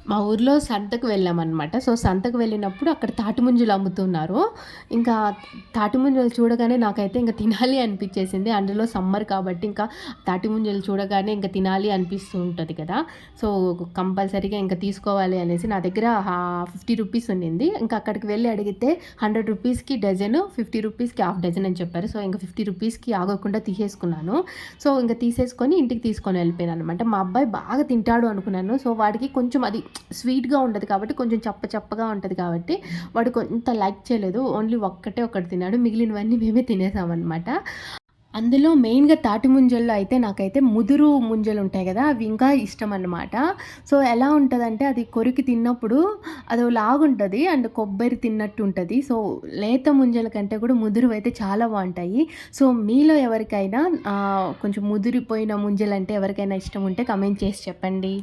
మా ఊర్లో సంతకు వెళ్ళామనమాట. సో, సంతకు వెళ్ళినప్పుడు అక్కడ తాటి ముంజలు అమ్ముతున్నారు. ఇంకా తాటి ముంజలు చూడగానే నాకైతే ఇంక తినాలి అనిపిచ్చేసింది. అందులో సమ్మర్ కాబట్టి ఇంకా తాటి ముంజలు చూడగానే ఇంక తినాలి అనిపిస్తూ ఉంటది కదా! సో, కంపల్సరీగా ఇంక తీసుకోవాలి అనేసి నా దగ్గర 50 రూపీస్ ఉండింది. ఇంకా అక్కడికి వెళ్లి అడిగితే 100 రూపీస్‌కి డజను, 50 రూపీస్‌కి హాఫ్ డజన్ అని చెప్పారు. సో, ఇంక 50 రూపీస్‌కి ఆగకుండా తీసేసుకున్నాను. సో, ఇంక తీసేసుకొని ఇంటికి తీసుకొని వెళ్ళిపోయాననమాట. మా అబ్బాయి బాగా తింటాడు అనుకున్నాను. సో, వాడికి కొంచెం అది స్వీట్‌గా ఉండదు కాబట్టి, కొంచెం చప్పగా ఉంటది కాబట్టి, వాడు కొంత లైక్ చేయలేదు. ఓన్లీ ఒక్కటే ఒకటి తిన్నాడు. మిగిలినవన్నీ మేమే తినేసామనమాట. అందులో మెయిన్‌గా తాటి ముంజల్లో అయితే నాకైతే ముదురు ముంజలుంటాయి గదా! అవి ఇంకా ఇష్టమనమాట. సో, ఎలా ఉంటదంటే అది కొరికి తిన్నప్పుడు అదోలాగుంటది. అండ్ కొబ్బరి తిన్నట్టు ఉంటది. సో, లేత ముంజల కంటే కూడా ముదురువైతే చాలా బావుంటాయి. సో, మీలో ఎవరికైనా కొంచెం ముదిరిపోయిన ముంజలంటే ఎవరికైనా ఇష్టం ఉంటే కామెంట్ చేసి చెప్పండి.